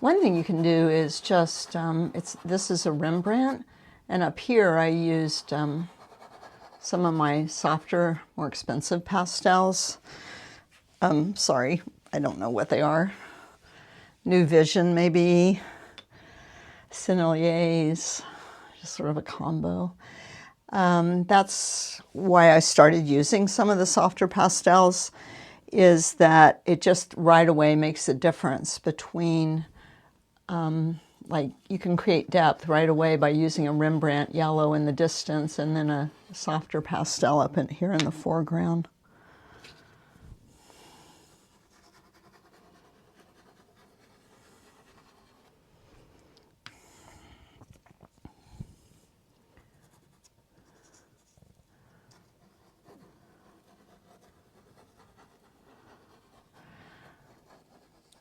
One thing you can do is just, this is a Rembrandt, and up here I used some of my softer, more expensive pastels. Sorry, I don't know what they are. New Vision maybe, Senneliers, just sort of a combo. That's why I started using some of the softer pastels, is that it just right away makes a difference between, like you can create depth right away by using a Rembrandt yellow in the distance and then a softer pastel up in here in the foreground.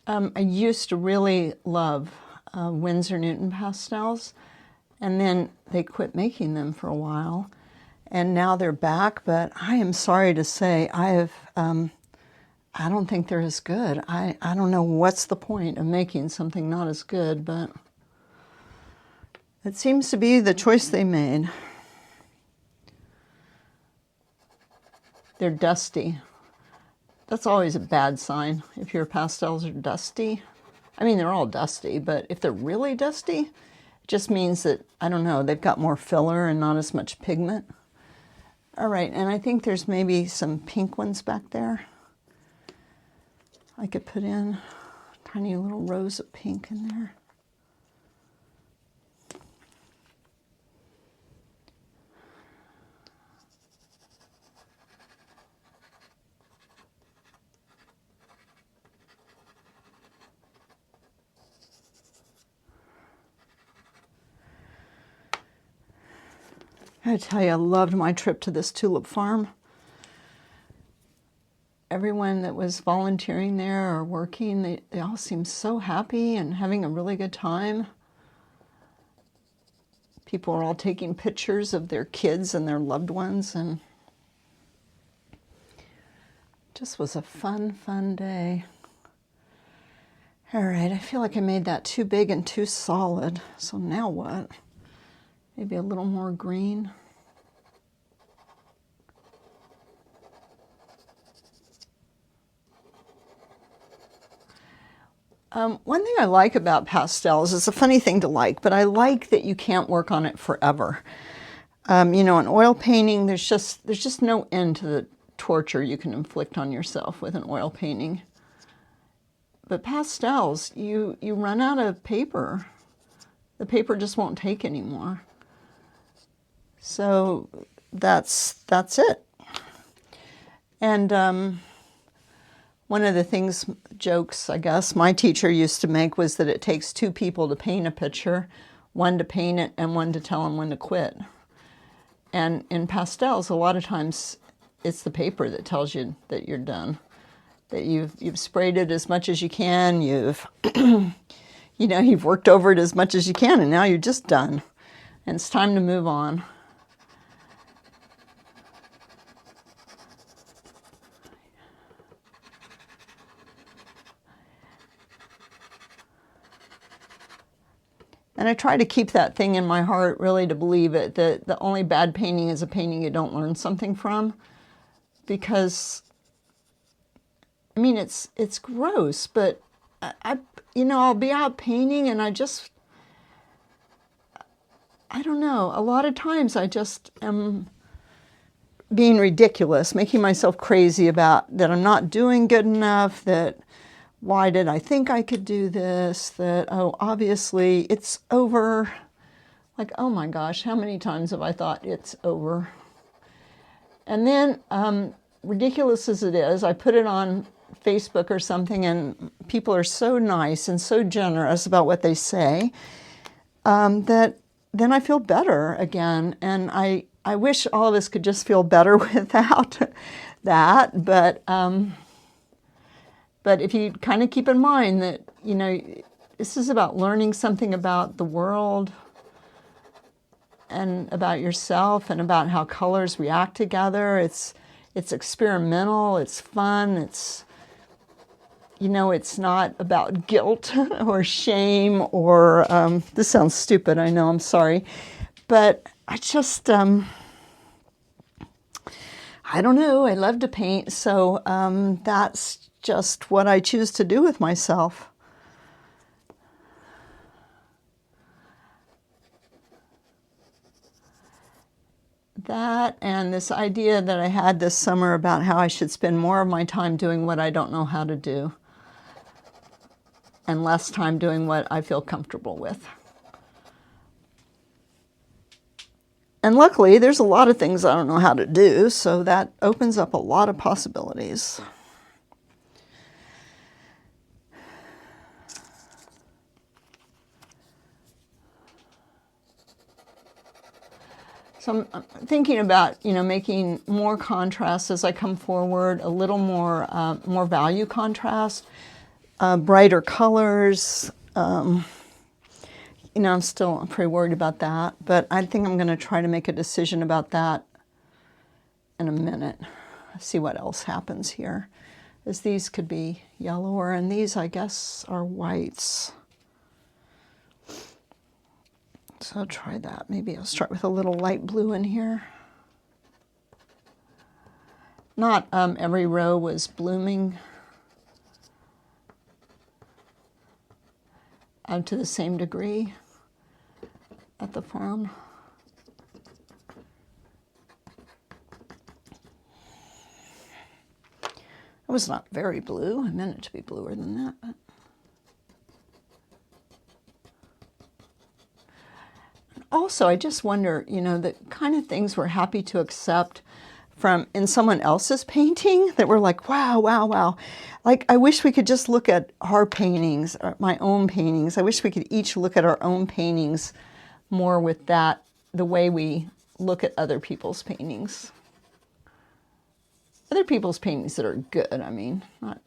I used to really love Winsor Newton pastels, and then they quit making them for a while, and now they're back, but I am sorry to say I don't think they're as good. I don't know what's the point of making something not as good, but it seems to be the choice they made. They're dusty. That's always a bad sign if your pastels are dusty. I mean, they're all dusty, but if they're really dusty, it just means that, I don't know, they've got more filler and not as much pigment. All right, and I think there's maybe some pink ones back there. I could put in a tiny little rows of pink in there. I tell you, I loved my trip to this tulip farm. Everyone that was volunteering there or working, they all seemed so happy and having a really good time. People were all taking pictures of their kids and their loved ones, and just was a fun, fun day. All right, I feel like I made that too big and too solid, so now what? Maybe a little more green. One thing I like about pastels, it's a funny thing to like, but I like that you can't work on it forever. You know, in oil painting, there's just no end to the torture you can inflict on yourself with an oil painting. But pastels, you run out of paper. The paper just won't take anymore. So that's it. And one of the jokes, I guess, my teacher used to make was that it takes two people to paint a picture, one to paint it and one to tell them when to quit. And in pastels, a lot of times it's the paper that tells you that you're done, that you've sprayed it as much as you can, you've you've worked over it as much as you can, and now you're just done. And it's time to move on. And I try to keep that thing in my heart, really, to believe it, that the only bad painting is a painting you don't learn something from. Because, I mean, it's gross, but I'll be out painting and I don't know, a lot of times I just am being ridiculous, making myself crazy about that I'm not doing good enough, that why did I think I could do this, that, oh, obviously it's over. Like, oh my gosh, how many times have I thought it's over? And then, ridiculous as it is, I put it on Facebook or something, and people are so nice and so generous about what they say, that then I feel better again. And I wish all of us could just feel better without that, but if you kind of keep in mind that, this is about learning something about the world and about yourself and about how colors react together. It's experimental, it's fun, you know, it's not about guilt or shame or, this sounds stupid, I know, I'm sorry. But I just, I don't know, I love to paint, so that's just what I choose to do with myself. That and this idea that I had this summer about how I should spend more of my time doing what I don't know how to do and less time doing what I feel comfortable with. And luckily, there's a lot of things I don't know how to do, so that opens up a lot of possibilities. So I'm thinking about, you know, making more contrast as I come forward, a little more, more value contrast, brighter colors. You know, I'm pretty worried about that, but I think I'm going to try to make a decision about that in a minute. See what else happens here, as these could be yellower, and these, I guess, are whites. So I'll try that. Maybe I'll start with a little light blue in here. Not every row was blooming to the same degree at the farm. It was not very blue. I meant it to be bluer than that. But. Also, I just wonder, you know, the kind of things we're happy to accept from in someone else's painting that we're like, wow, wow, wow. Like, I wish we could just look at our paintings, or my own paintings. I wish we could each look at our own paintings more with that, the way we look at other people's paintings. Other people's paintings that are good, I mean, not.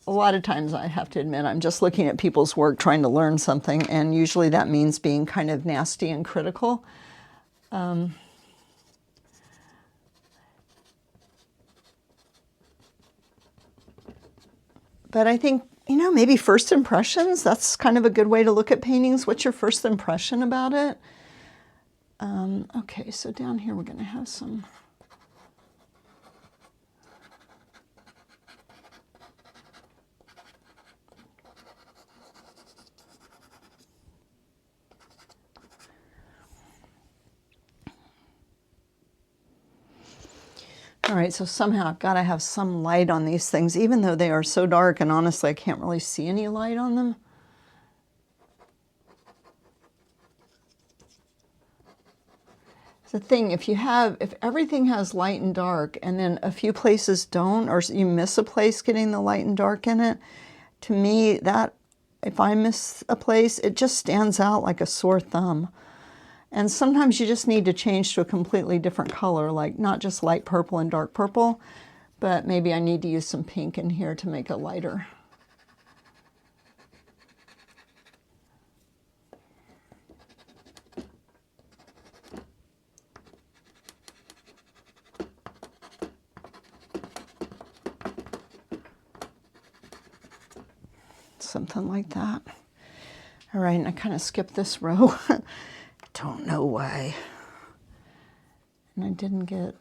A lot of times I have to admit I'm just looking at people's work trying to learn something, and usually that means being kind of nasty and critical. But I think, you know, maybe first impressions, that's kind of a good way to look at paintings. What's your first impression about it? Okay, so down here we're going to have some... All right, so somehow I've got to have some light on these things, even though they are so dark, and honestly I can't really see any light on them. It's the thing, if everything has light and dark, and then a few places don't, or you miss a place getting the light and dark in it, to me, that, if I miss a place, it just stands out like a sore thumb. And sometimes you just need to change to a completely different color, like not just light purple and dark purple, but maybe I need to use some pink in here to make it lighter. Something like that. All right, and I kind of skipped this row. Don't know why. And I didn't get...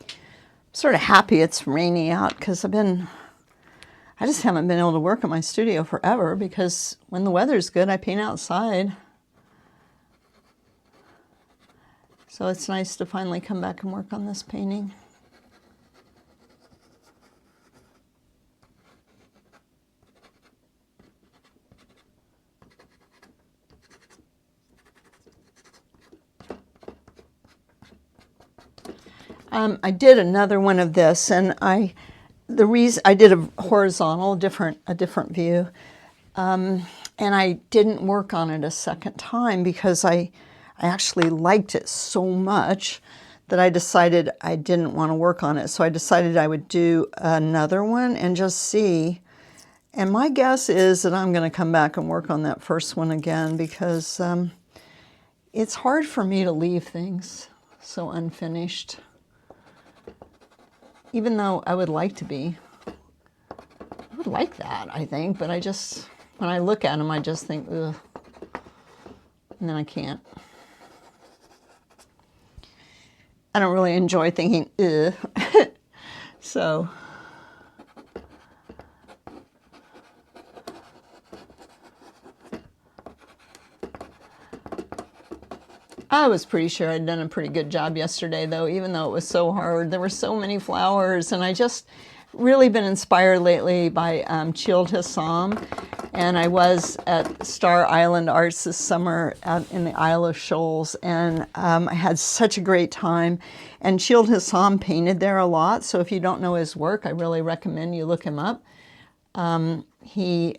I'm sort of happy it's rainy out, because I just haven't been able to work in my studio forever, because when the weather's good, I paint outside. So it's nice to finally come back and work on this painting. I did another one of this, and the reason I did a horizontal, a different view, and I didn't work on it a second time because I actually liked it so much that I decided I didn't want to work on it. So I decided I would do another one and just see. And my guess is that I'm going to come back and work on that first one again, because it's hard for me to leave things so unfinished, even though I would like to be. I would like that, I think, but I just, when I look at them, I just think, ugh, and then I can't. I don't really enjoy thinking, ugh. So, I was pretty sure I'd done a pretty good job yesterday, though, even though it was so hard. There were so many flowers, and I just really been inspired lately by Childe Hassam. And I was at Star Island Arts this summer out in the Isle of Shoals, and I had such a great time. And Childe Hassam painted there a lot, so if you don't know his work, I really recommend you look him up. He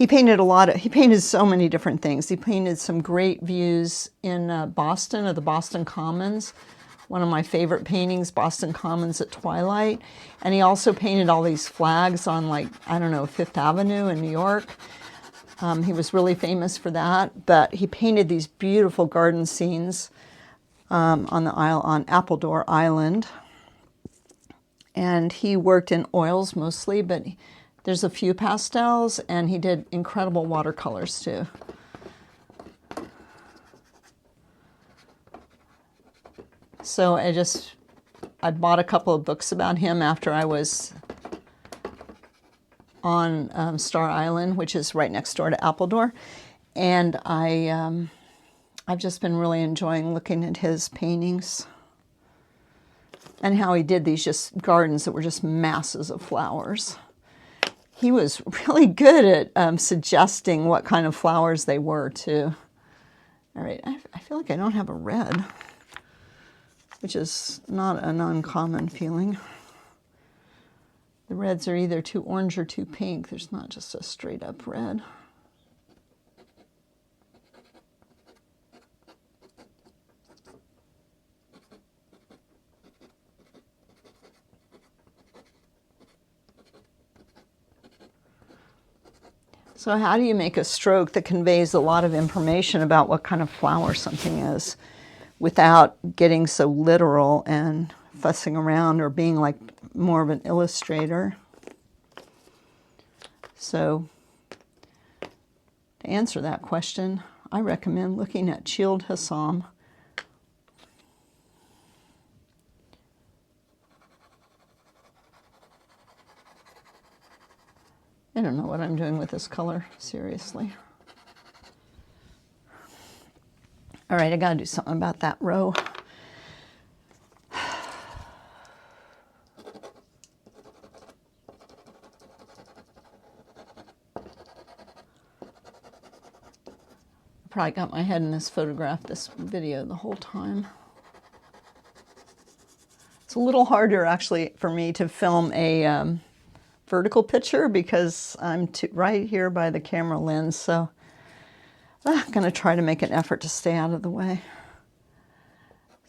painted he painted so many different things. He painted some great views in Boston, of the Boston Commons. One of my favorite paintings, Boston Commons at twilight. And he also painted all these flags on, like, I don't know, Fifth Avenue in New York. He was really famous for that. But he painted these beautiful garden scenes on the isle, on Appledore Island. And he worked in oils mostly, but there's a few pastels, and he did incredible watercolors too. So I bought a couple of books about him after I was on Star Island, which is right next door to Appledore. And I've just been really enjoying looking at his paintings and how he did these just gardens that were just masses of flowers. He was really good at suggesting what kind of flowers they were, too. All right, I feel like I don't have a red, which is not an uncommon feeling. The reds are either too orange or too pink. There's not just a straight up red. So how do you make a stroke that conveys a lot of information about what kind of flower something is without getting so literal and fussing around or being like more of an illustrator? So to answer that question, I recommend looking at Childe Hassam. I don't know what I'm doing with this color, seriously. All right, I gotta do something about that row. Probably got my head in this photograph, this video, the whole time. It's a little harder, actually, for me to film a vertical picture because I'm right here by the camera lens, so I'm going to try to make an effort to stay out of the way.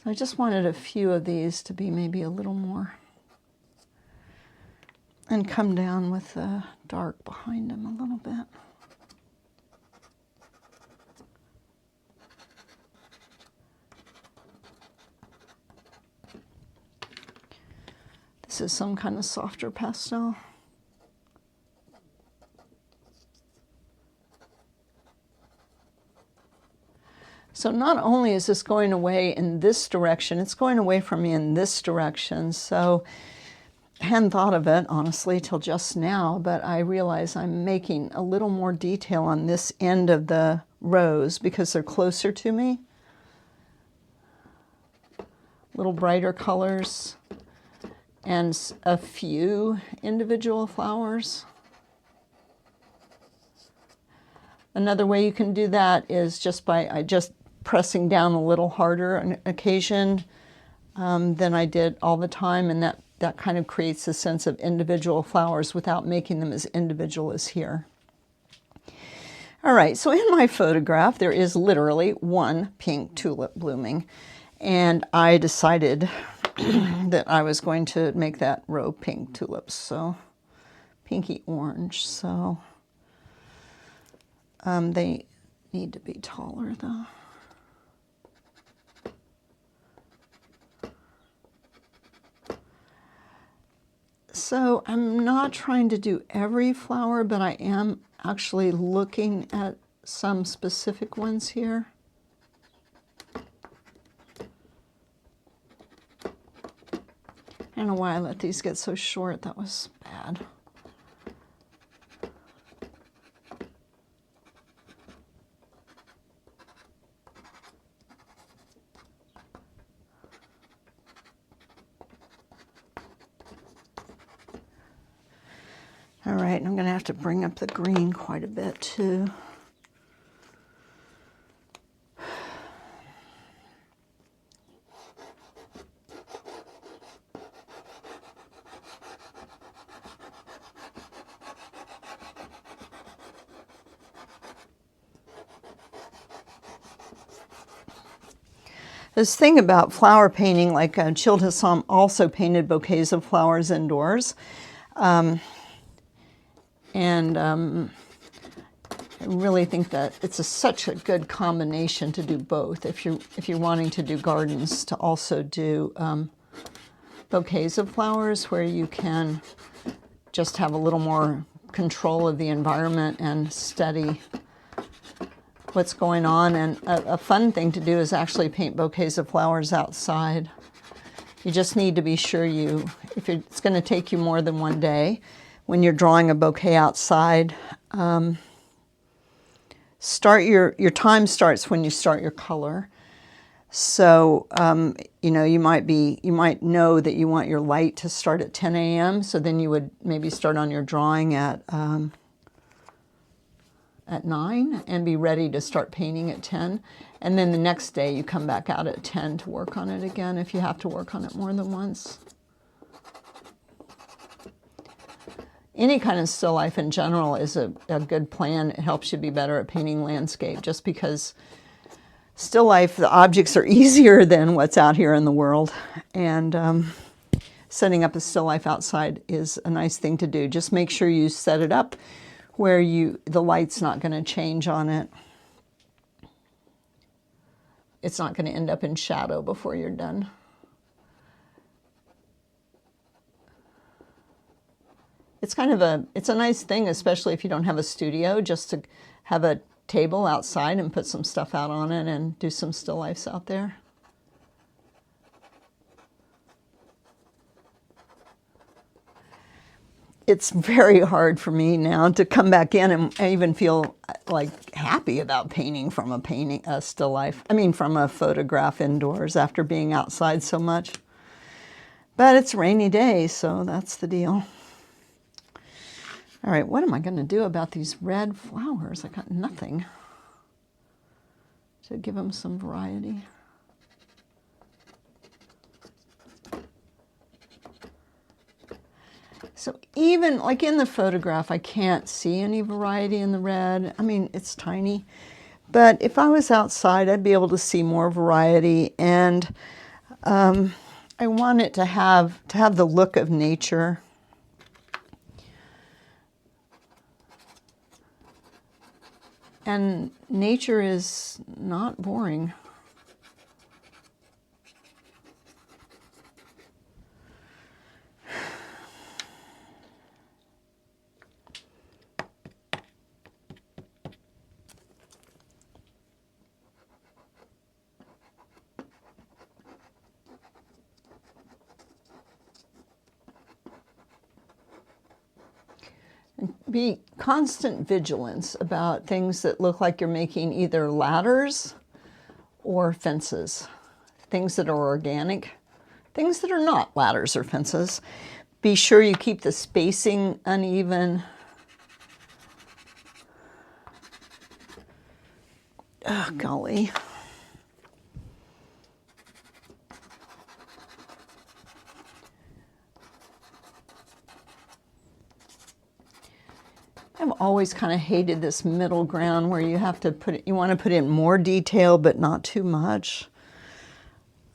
So I just wanted a few of these to be maybe a little more, and come down with the dark behind them a little bit. This is some kind of softer pastel. So not only is this going away in this direction, it's going away from me in this direction. So I hadn't thought of it, honestly, till just now, but I realize I'm making a little more detail on this end of the rows because they're closer to me. Little brighter colors and a few individual flowers. Another way you can do that is just by pressing down a little harder on occasion than I did all the time, and that kind of creates a sense of individual flowers without making them as individual as here. All right, so in my photograph there is literally one pink tulip blooming, And I decided that I was going to make that row pink tulips, so pinky orange. So they need to be taller though. So I'm not trying to do every flower, but I am actually looking at some specific ones here. I don't know why I let these get so short. That was bad. All right, and I'm going to have to bring up the green quite a bit too. This thing about flower painting, like Childe Hassam also painted bouquets of flowers indoors. I really think that it's such a good combination to do both. If you're wanting to do gardens, to also do bouquets of flowers where you can just have a little more control of the environment and study what's going on. And a fun thing to do is actually paint bouquets of flowers outside. You just need to be sure if it's going to take you more than one day, when you're drawing a bouquet outside, your time starts when you start your color. So, you know, you might know that you want your light to start at 10 a.m. So then you would maybe start on your drawing at 9 and be ready to start painting at 10. And then the next day you come back out at 10 to work on it again if you have to work on it more than once. Any kind of still life in general is a good plan. It helps you be better at painting landscape, just because still life, the objects are easier than what's out here in the world. And setting up a still life outside is a nice thing to do. Just make sure you set it up where the light's not going to change on it. It's not going to end up in shadow before you're done. It's a nice thing, especially if you don't have a studio, just to have a table outside and put some stuff out on it and do some still lifes out there. It's very hard for me now to come back in and even feel like happy about painting from a still life. I mean, from a photograph indoors after being outside so much. But it's a rainy day, so that's the deal. All right, what am I going to do about these red flowers? I got nothing to give them some variety. So even like in the photograph, I can't see any variety in the red. I mean, it's tiny. But if I was outside, I'd be able to see more variety. And I want it to have the look of nature. And nature is not boring. Be constant vigilance about things that look like you're making either ladders or fences. Things that are organic, things that are not ladders or fences. Be sure you keep the spacing uneven. Oh, golly. I've always kind of hated this middle ground where you have to you want to put in more detail, but not too much.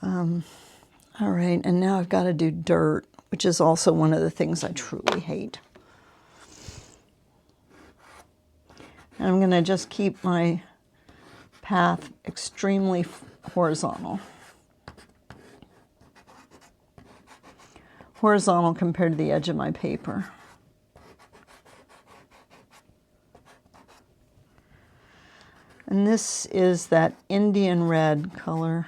All right, and now I've got to do dirt, which is also one of the things I truly hate. And I'm going to just keep my path extremely horizontal. Horizontal compared to the edge of my paper. And this is that Indian red color.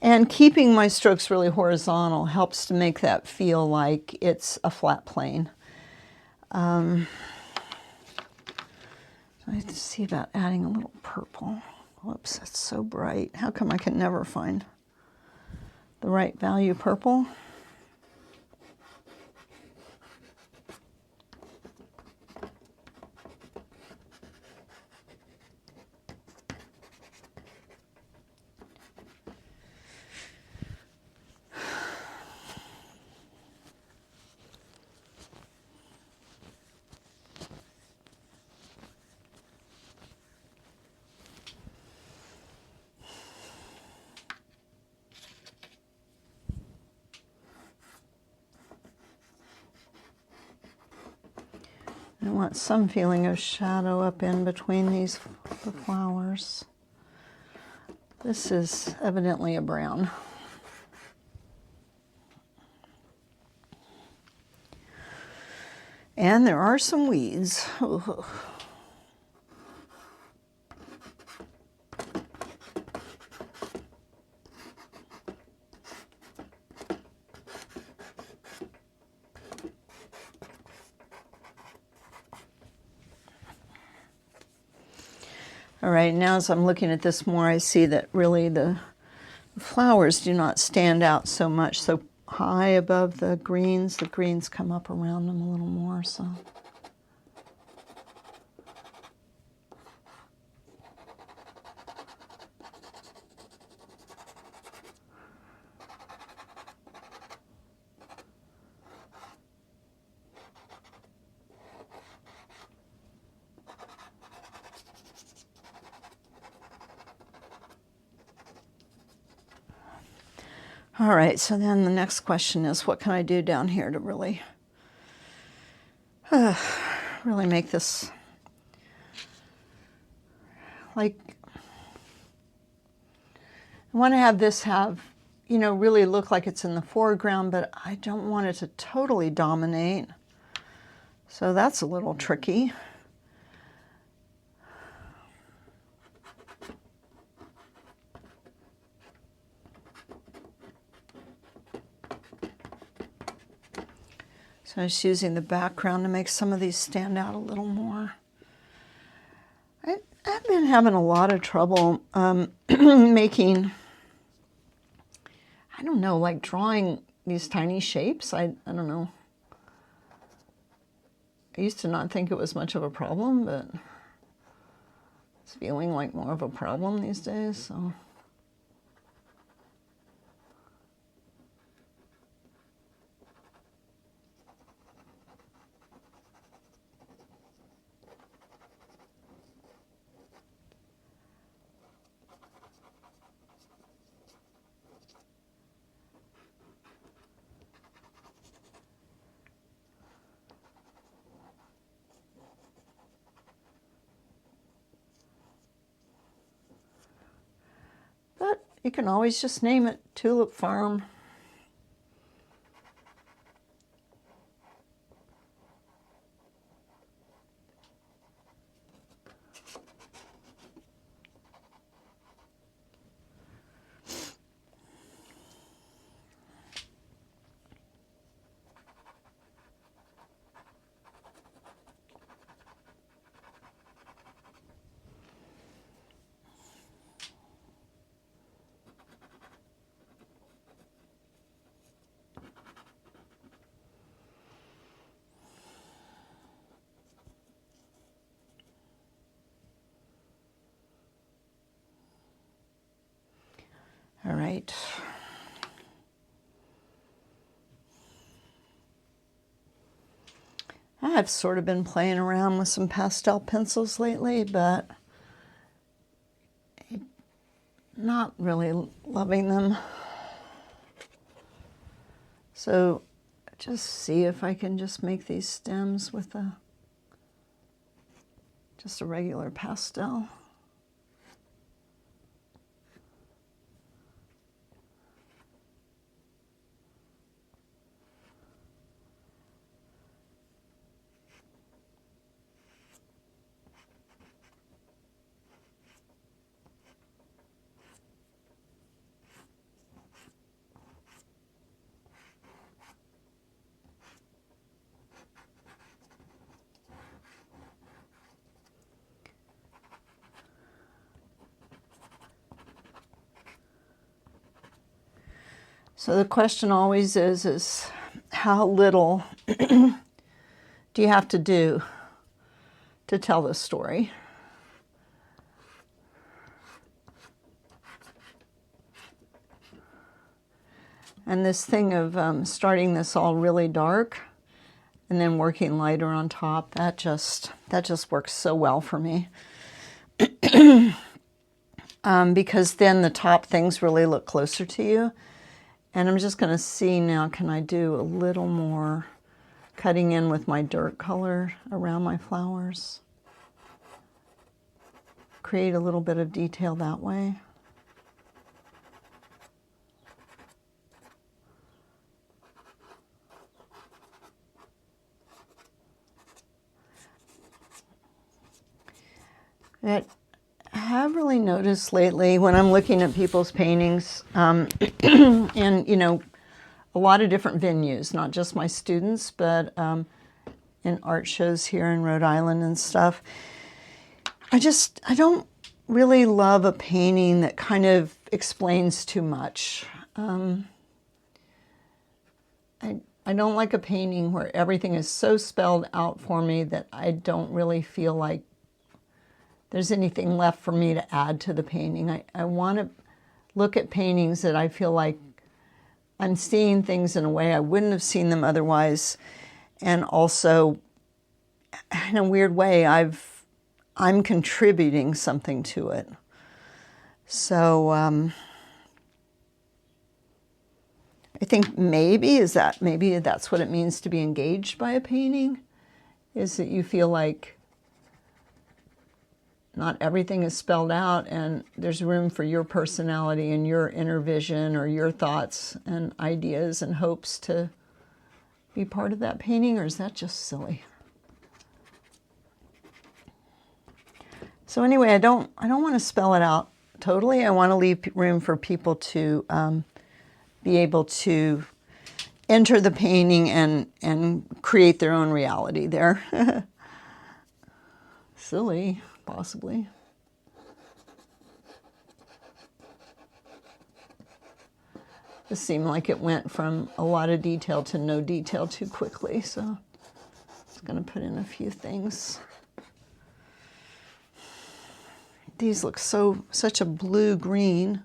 And keeping my strokes really horizontal helps to make that feel like it's a flat plane. I have to see about adding a little purple. Whoops, that's so bright. How come I can never find the right value purple? I want some feeling of shadow up in between the flowers. This is evidently a brown. And there are some weeds. Ooh. All right, now as I'm looking at this more, I see that really the flowers do not stand out so much. So high above the greens come up around them a little more. So. All right, so then the next question is, what can I do down here to really make this, like, I want to have this really look like it's in the foreground, but I don't want it to totally dominate. So that's a little tricky. So I'm just using the background to make some of these stand out a little more. I've been having a lot of trouble making, I don't know, like drawing these tiny shapes. I don't know. I used to not think it was much of a problem, but it's feeling like more of a problem these days, so. But you can always just name it Tulip Farm. All right. have sort of been playing around with some pastel pencils lately, but not really loving them. So just see if I can just make these stems with just a regular pastel. So the question always is how little do you have to do to tell the story? And this thing of starting this all really dark and then working lighter on top, that just works so well for me. Because then the top things really look closer to you. And I'm just going to see now, can I do a little more cutting in with my dirt color around my flowers? Create a little bit of detail that way. I have really noticed lately when I'm looking at people's paintings, and you know, a lot of different venues, not just my students, but in art shows here in Rhode Island and stuff. I don't really love a painting that kind of explains too much. I don't like a painting where everything is so spelled out for me that I don't really feel like there's anything left for me to add to the painting. I want to look at paintings that I feel like I'm seeing things in a way I wouldn't have seen them otherwise. And also, in a weird way, I'm contributing something to it. So I think maybe that's what it means to be engaged by a painting, is that you feel like not everything is spelled out and there's room for your personality and your inner vision or your thoughts and ideas and hopes to be part of that painting, or is that just silly? So anyway, I don't want to spell it out totally. I want to leave room for people to be able to enter the painting and create their own reality there. Silly. Possibly. This seemed like it went from a lot of detail to no detail too quickly, so I'm just going to put in a few things. These look such a blue-green.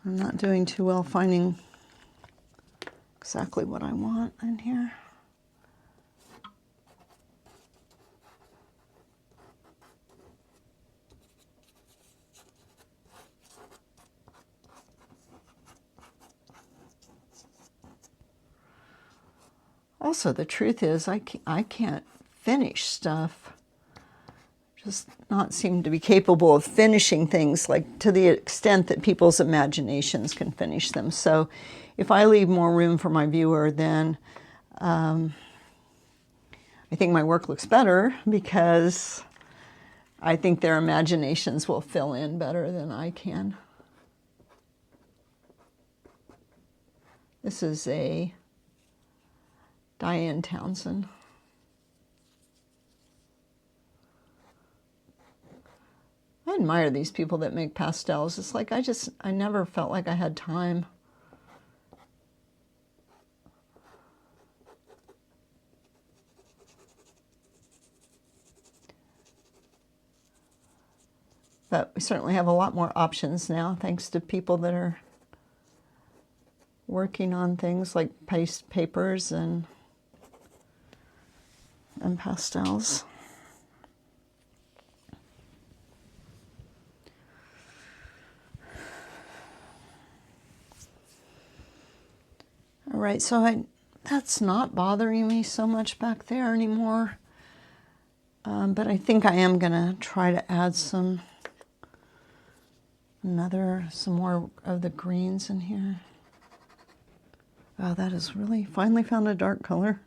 I'm not doing too well finding exactly what I want in here. Also, the truth is, I can't finish stuff. Just not seem to be capable of finishing things like to the extent that people's imaginations can finish them. So if I leave more room for my viewer, then I think my work looks better because I think their imaginations will fill in better than I can. This is a Diane Townsend. I admire these people that make pastels. It's like I never felt like I had time. But we certainly have a lot more options now, thanks to people that are working on things like papers and and pastels. All right, so that's not bothering me so much back there anymore. But I think I am gonna try to add some more of the greens in here. Oh, that is really, finally found a dark color.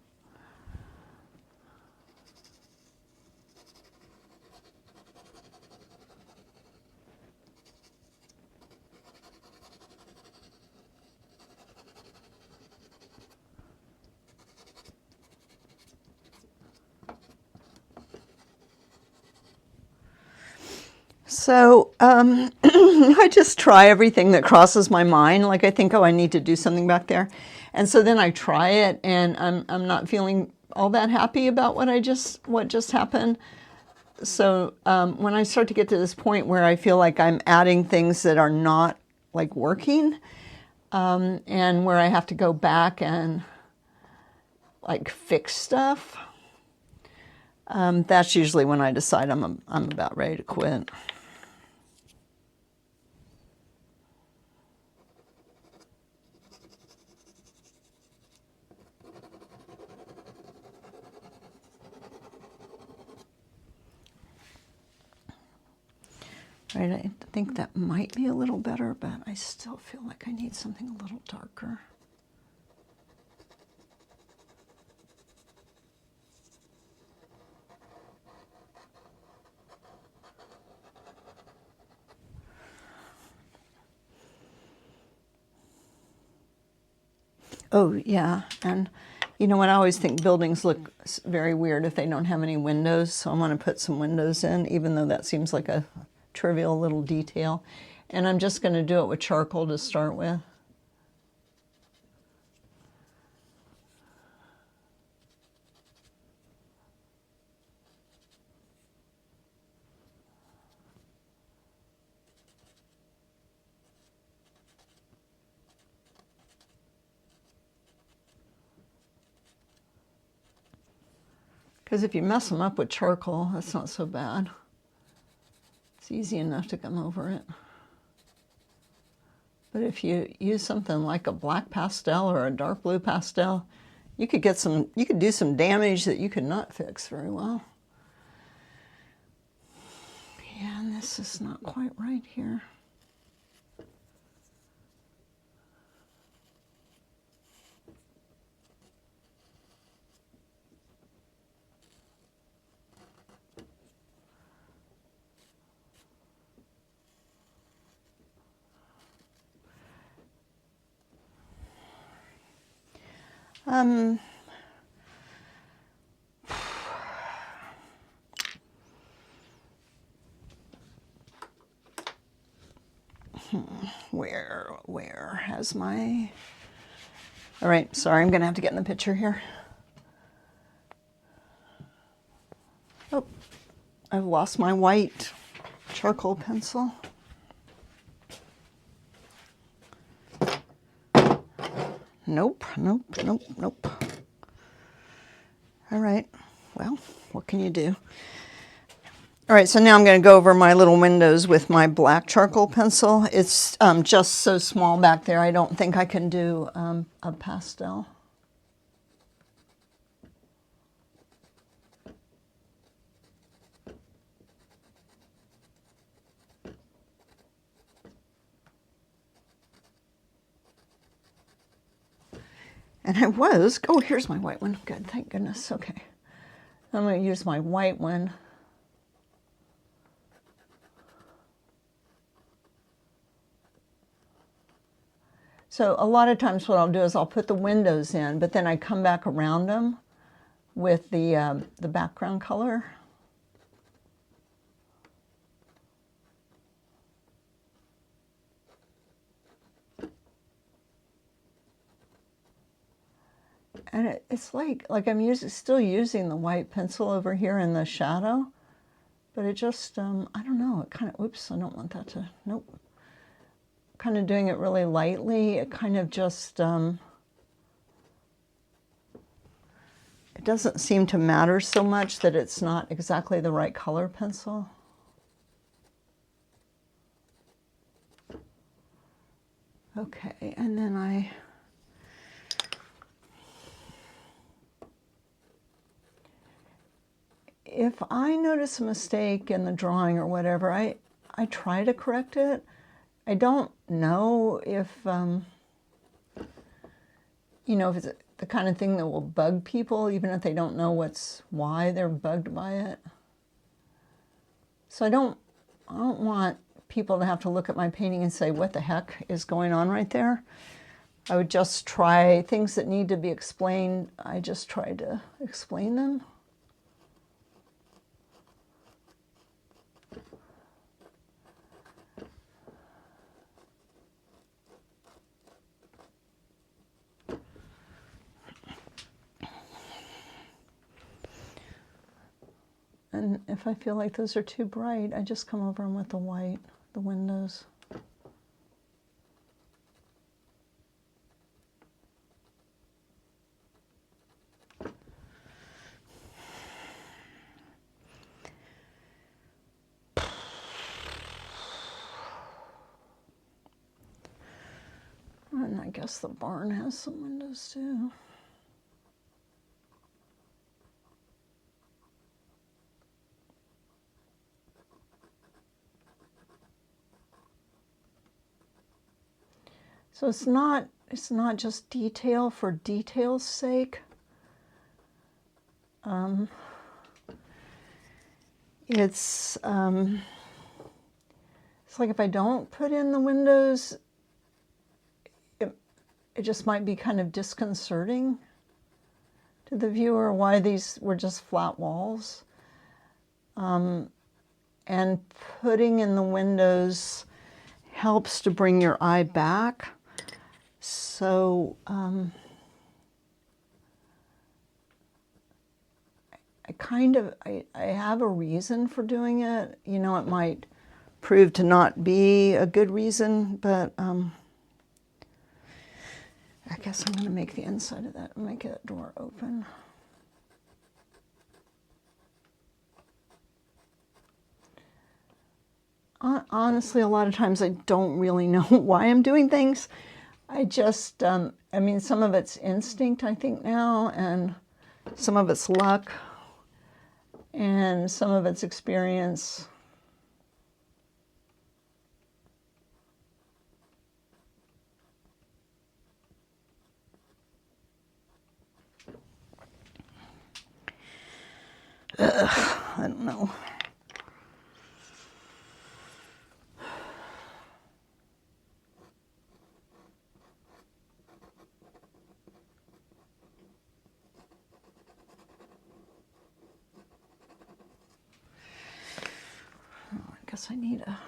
So I just try everything that crosses my mind. Like I think, oh, I need to do something back there. And so then I try it and I'm not feeling all that happy about what just happened. So when I start to get to this point where I feel like I'm adding things that are not like working, and where I have to go back and like fix stuff, that's usually when I decide I'm about ready to quit. Right, I think that might be a little better, but I still feel like I need something a little darker. Oh, yeah, and you know what, I always think buildings look very weird if they don't have any windows, so I'm going to put some windows in, even though that seems like a trivial little detail. And I'm just going to do it with charcoal to start with. Because if you mess them up with charcoal, that's not so bad. It's easy enough to come over it. But if you use something like a black pastel or a dark blue pastel, you could do some damage that you could not fix very well. Yeah, and this is not quite right here. Where has my... All right, sorry, I'm gonna have to get in the picture here. Oh, I've lost my white charcoal pencil. Nope. All right, well, what can you do? All right, so now I'm going to go over my little windows with my black charcoal pencil. It's just so small back there, I don't think I can do a pastel. And oh, here's my white one. Good, thank goodness, okay. I'm going to use my white one. So a lot of times what I'll do is I'll put the windows in, but then I come back around them with the background color. And it's like I'm still using the white pencil over here in the shadow, but it just, I don't know, it kind of, oops, I don't want that to, nope. Kind of doing it really lightly, it kind of just, it it doesn't seem to matter so much that it's not exactly the right color pencil. Okay, and then if I notice a mistake in the drawing or whatever, I try to correct it. I don't know if, you know, if it's the kind of thing that will bug people, even if they don't know why they're bugged by it. So I don't want people to have to look at my painting and say, what the heck is going on right there? I would just try things that need to be explained. I just try to explain them. And if I feel like those are too bright, I just come over them with the white, the windows. And I guess the barn has some windows too. So it's not just detail for detail's sake. It's like if I don't put in the windows, it just might be kind of disconcerting to the viewer why these were just flat walls. And putting in the windows helps to bring your eye back. So I have a reason for doing it. You know, it might prove to not be a good reason, but I guess I'm going to make the inside of that, make that door open. Honestly, a lot of times I don't really know why I'm doing things. I just, I mean, some of it's instinct, I think now, and some of it's luck, and some of it's experience. I don't know. I guess I need a...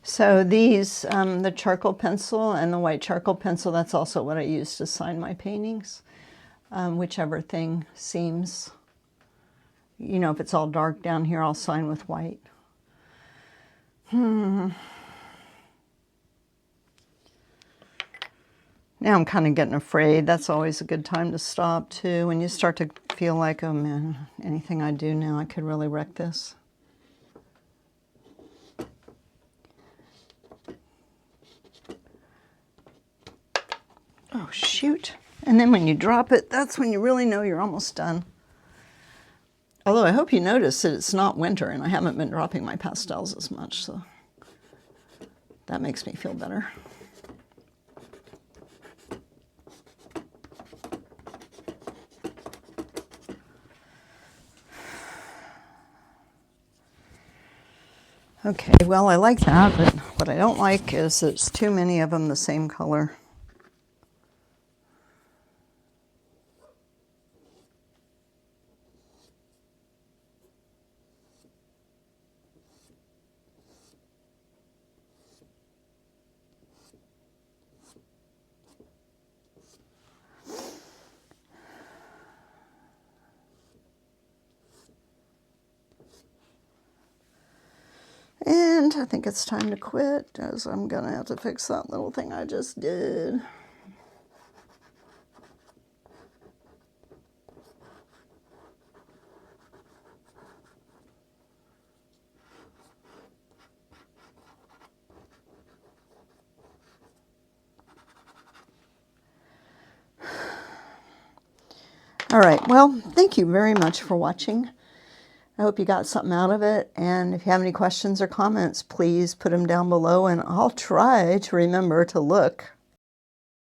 So these, the charcoal pencil and the white charcoal pencil, that's also what I use to sign my paintings. Whichever thing seems, you know, if it's all dark down here, I'll sign with white. Now I'm kind of getting afraid. That's always a good time to stop too. When you start to feel like, oh man, anything I do now, I could really wreck this. Oh, shoot. And then when you drop it, that's when you really know you're almost done. Although I hope you notice that it's not winter and I haven't been dropping my pastels as much, so that makes me feel better. Okay, well, I like that, but what I don't like is there's too many of them the same color. And I think it's time to quit, as I'm going to have to fix that little thing I just did. All right, well, thank you very much for watching. I hope you got something out of it, and if you have any questions or comments, please put them down below, and I'll try to remember to look